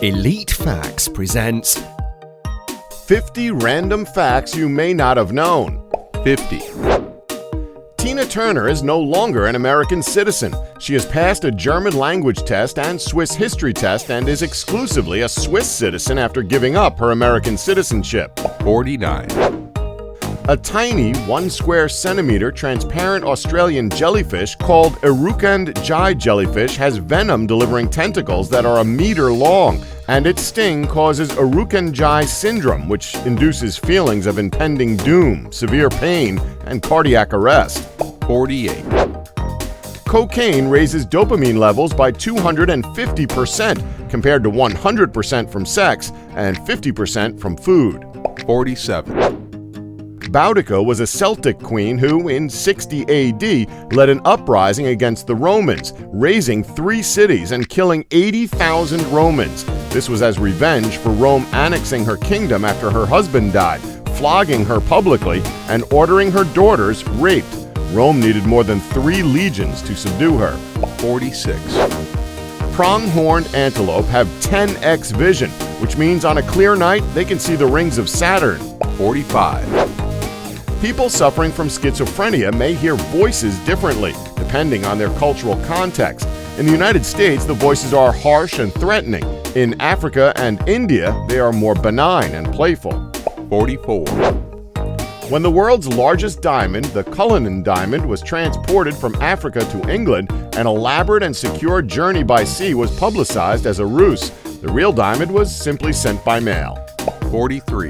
Elite Facts presents 50 random facts you may not have known. 50. Tina Turner is no longer an American citizen. She has passed a German language test and Swiss history test and is exclusively a Swiss citizen after giving up her American citizenship. 49. A tiny 1 square centimeter transparent Australian jellyfish called Crocodile jellyfish has venom delivering tentacles that are a meter long, and its sting causes Crocodile syndrome, which induces feelings of impending doom, severe pain, and cardiac arrest. 48. Cocaine raises dopamine levels by 250% compared to 100% from sex and 50% from food. 47. Boudica was a Celtic queen who, in 60 AD, led an uprising against the Romans, razing 3 cities and killing 80,000 Romans. This was as revenge for Rome annexing her kingdom after her husband died, flogging her publicly, and ordering her daughters raped. Rome needed more than 3 legions to subdue her. 46. Pronghorned antelope have 10x vision, which means on a clear night they can see the rings of Saturn. 45. People suffering from schizophrenia may hear voices differently, depending on their cultural context. In the United States, the voices are harsh and threatening. In Africa and India, they are more benign and playful. 44. When the world's largest diamond, the Cullinan diamond, was transported from Africa to England, an elaborate and secure journey by sea was publicized as a ruse. The real diamond was simply sent by mail. 43.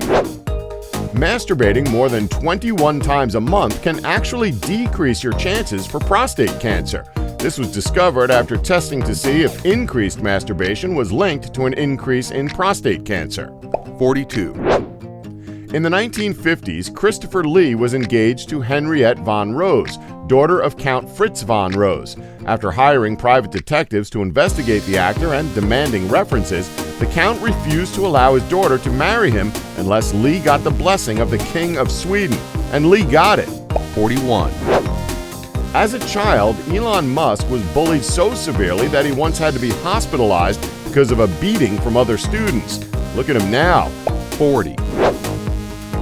Masturbating more than 21 times a month can actually decrease your chances for prostate cancer. This was discovered after testing to see if increased masturbation was linked to an increase in prostate cancer. 42. In the 1950s, Christopher Lee was engaged to Henriette von Rose, daughter of Count Fritz von Rose. After hiring private detectives to investigate the actor and demanding references, the Count refused to allow his daughter to marry him unless Lee got the blessing of the King of Sweden, and Lee got it. 41. As a child, Elon Musk was bullied so severely that he once had to be hospitalized because of a beating from other students. Look at him now. 40.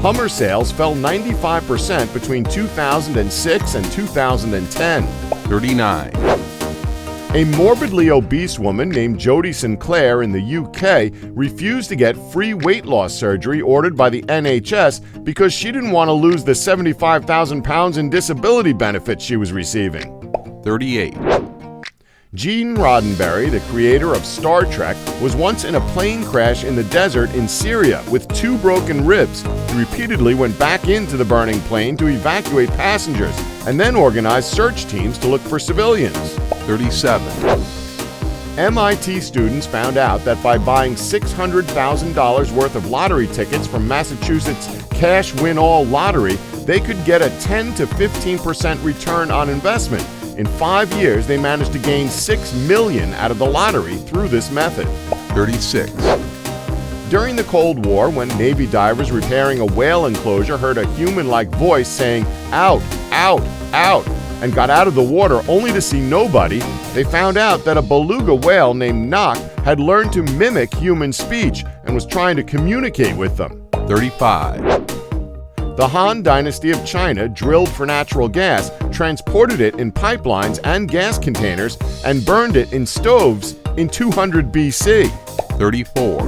Hummer sales fell 95% between 2006 and 2010. 39. A morbidly obese woman named Jodie Sinclair in the UK refused to get free weight loss surgery ordered by the NHS because she didn't want to lose the 75,000 pounds in disability benefits she was receiving. 38. Gene Roddenberry, the creator of Star Trek, was once in a plane crash in the desert in Syria with 2 broken ribs. He repeatedly went back into the burning plane to evacuate passengers and then organized search teams to look for civilians. 37. MIT students found out that by buying $600,000 worth of lottery tickets from Massachusetts Cash Win All Lottery, they could get a 10 to 15% return on investment. In 5 years, they managed to gain $6 million out of the lottery through this method. 36. During the Cold War, when Navy divers repairing a whale enclosure heard a human-like voice saying, "Out, out, out," and got out of the water only to see nobody, they found out that a beluga whale named Nock had learned to mimic human speech and was trying to communicate with them. 35. The Han Dynasty of China drilled for natural gas, transported it in pipelines and gas containers, and burned it in stoves in 200 BC. 34.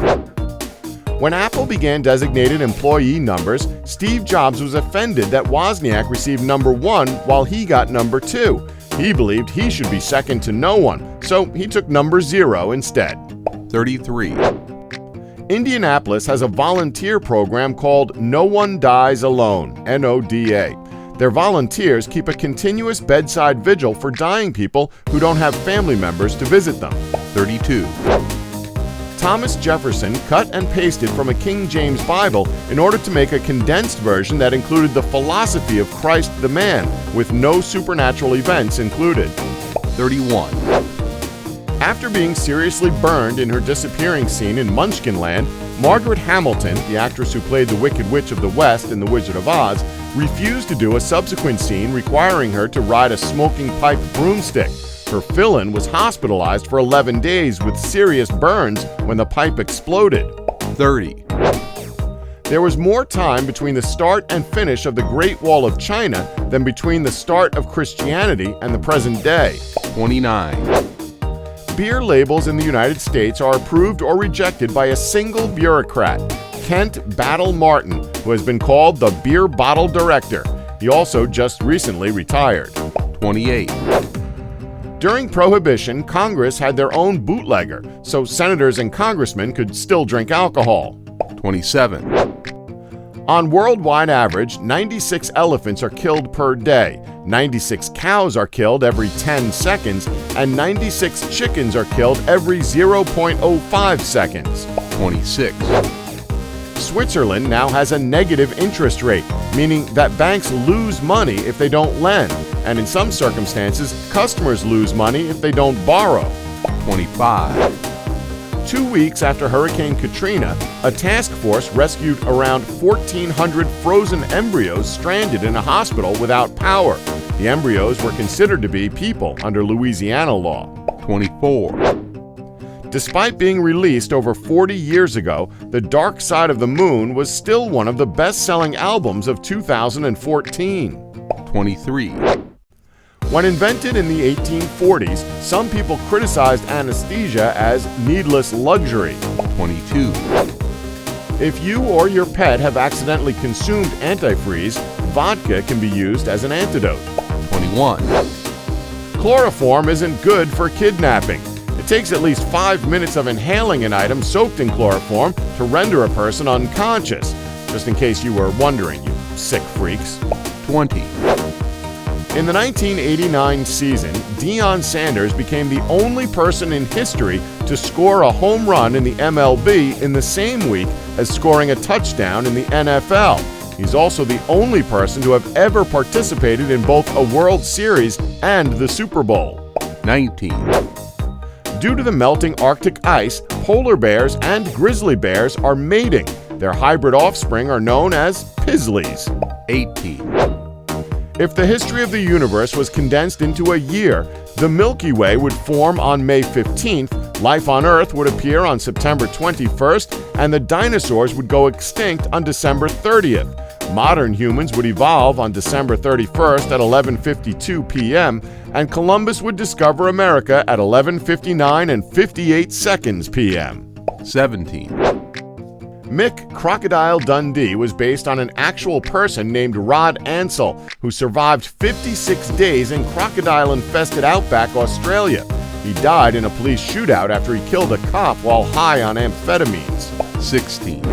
When Apple began designated employee numbers, Steve Jobs was offended that Wozniak received number 1 while he got number 2. He believed he should be second to no one, so he took number 0 instead. 33. Indianapolis has a volunteer program called No One Dies Alone, NODA. Their volunteers keep a continuous bedside vigil for dying people who don't have family members to visit them. 32. Thomas Jefferson cut and pasted from a King James Bible in order to make a condensed version that included the philosophy of Christ the man, with no supernatural events included. 31. After being seriously burned in her disappearing scene in Munchkinland, Margaret Hamilton, the actress who played the Wicked Witch of the West in The Wizard of Oz, refused to do a subsequent scene requiring her to ride a smoking pipe broomstick. Her fill-in was hospitalized for 11 days with serious burns when the pipe exploded. 30, There was more time between the start and finish of the Great Wall of China than between the start of Christianity and the present day. 29, Beer labels in the United States are approved or rejected by a single bureaucrat, Kent Battle Martin, who has been called the Beer Bottle Director. He also just recently retired. 28, During Prohibition, Congress had their own bootlegger, so senators and congressmen could still drink alcohol. 27, On worldwide average, 96 elephants are killed per day, 96 cows are killed every 10 seconds, and 96 chickens are killed every 0.05 seconds. 26, Switzerland now has a negative interest rate, meaning that banks lose money if they don't lend, and in some circumstances, customers lose money if they don't borrow. 25, 2 weeks after Hurricane Katrina, a task force rescued around 1,400 frozen embryos stranded in a hospital without power. The embryos were considered to be people under Louisiana law. 24, Despite being released over 40 years ago, The Dark Side of the Moon was still one of the best-selling albums of 2014. 23, When invented in the 1840s, some people criticized anesthesia as needless luxury. 22, If you or your pet have accidentally consumed antifreeze, vodka can be used as an antidote. 21, Chloroform isn't good for kidnapping. It takes at least 5 minutes of inhaling an item soaked in chloroform to render a person unconscious. Just in case you were wondering, you sick freaks. 20, In the 1989 season, Deion Sanders became the only person in history to score a home run in the MLB in the same week as scoring a touchdown in the NFL. He's also the only person to have ever participated in both a World Series and the Super Bowl. 19, Due to the melting Arctic ice, polar bears and grizzly bears are mating. Their hybrid offspring are known as Pisleys. 18, If the history of the universe was condensed into a year, the Milky Way would form on May 15th, life on Earth would appear on September 21st, and the dinosaurs would go extinct on December 30th. Modern humans would evolve on December 31st at 11:52 p.m., and Columbus would discover America at 11:59 and 58 seconds p.m. 17, Mick Crocodile Dundee was based on an actual person named Rod Ansell, who survived 56 days in crocodile-infested outback Australia. He died in a police shootout after he killed a cop while high on amphetamines. 16,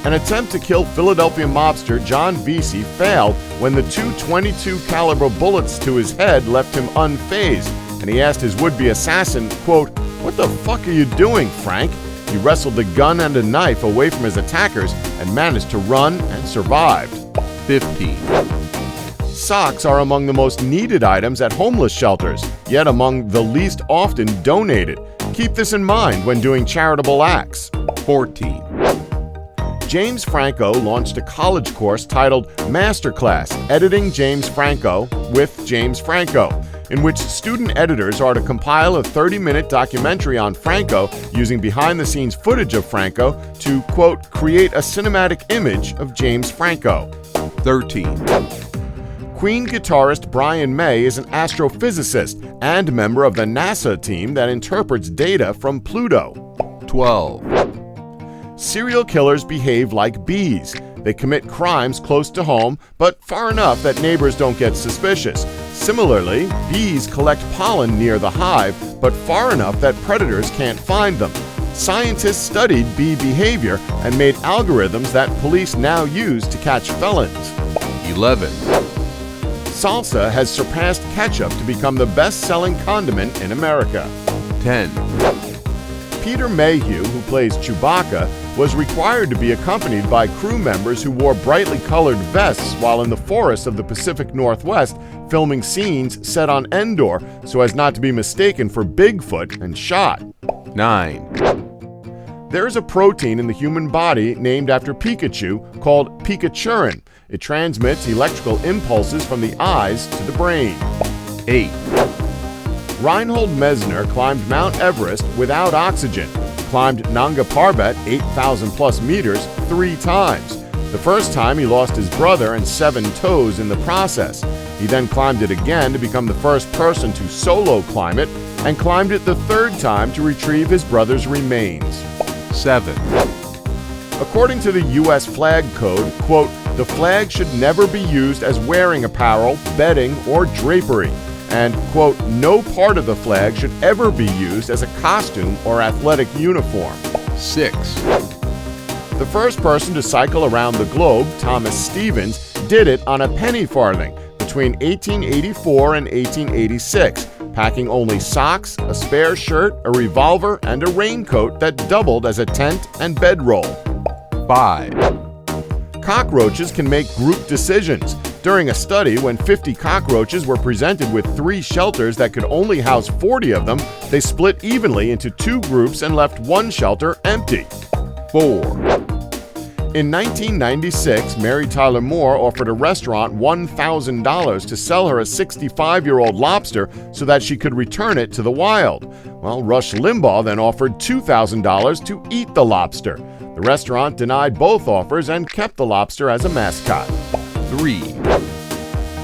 An attempt to kill Philadelphia mobster John Vesey failed when the two .22 caliber bullets to his head left him unfazed, and he asked his would-be assassin, quote, "What the fuck are you doing, Frank?" He wrestled a gun and a knife away from his attackers and managed to run and survived. 15, Socks are among the most needed items at homeless shelters, yet among the least often donated. Keep this in mind when doing charitable acts. 14, James Franco launched a college course titled Masterclass Editing James Franco with James Franco, in which student editors are to compile a 30-minute documentary on Franco using behind-the-scenes footage of Franco to, quote, create a cinematic image of James Franco. 13, Queen guitarist Brian May is an astrophysicist and member of the NASA team that interprets data from Pluto. 12, Serial killers behave like bees. They commit crimes close to home, but far enough that neighbors don't get suspicious. Similarly, bees collect pollen near the hive, but far enough that predators can't find them. Scientists studied bee behavior and made algorithms that police now use to catch felons. 11, Salsa has surpassed ketchup to become the best-selling condiment in America. 10, Peter Mayhew, who plays Chewbacca, was required to be accompanied by crew members who wore brightly colored vests while in the forests of the Pacific Northwest filming scenes set on Endor so as not to be mistaken for Bigfoot and shot. 9, There is a protein in the human body named after Pikachu called Pikachurin. It transmits electrical impulses from the eyes to the brain. 8, Reinhold Messner climbed Mount Everest without oxygen, climbed Nanga Parbat 8,000 plus meters 3 times. The first time he lost his brother and 7 toes in the process. He then climbed it again to become the first person to solo climb it, and climbed it the 3rd time to retrieve his brother's remains. 7, According to the U.S. Flag Code, quote, the flag should never be used as wearing apparel, bedding, or drapery, and, quote, no part of the flag should ever be used as a costume or athletic uniform. 6, The first person to cycle around the globe, Thomas Stevens, did it on a penny farthing between 1884 and 1886, packing only socks, a spare shirt, a revolver, and a raincoat that doubled as a tent and bedroll. 5, Cockroaches can make group decisions. During a study, when 50 cockroaches were presented with 3 shelters that could only house 40 of them, they split evenly into 2 groups and left 1 shelter empty. 4, In 1996, Mary Tyler Moore offered a restaurant $1,000 to sell her a 65-year-old lobster so that she could return it to the wild. Well, Rush Limbaugh then offered $2,000 to eat the lobster. The restaurant denied both offers and kept the lobster as a mascot. 3,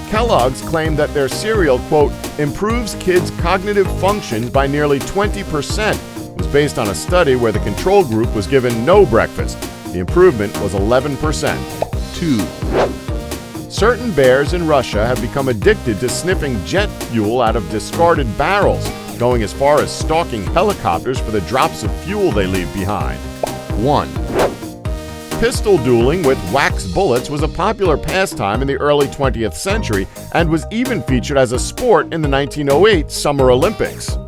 Kellogg's claimed that their cereal, quote, improves kids' cognitive functions by nearly 20%. It was based on a study where the control group was given no breakfast. The improvement was 11%. 2, Certain bears in Russia have become addicted to sniffing jet fuel out of discarded barrels, going as far as stalking helicopters for the drops of fuel they leave behind. 1, Pistol dueling with wax bullets was a popular pastime in the early 20th century and was even featured as a sport in the 1908 Summer Olympics.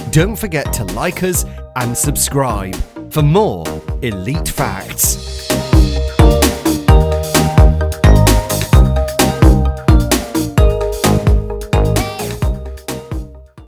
Don't forget to like us and subscribe for more elite facts.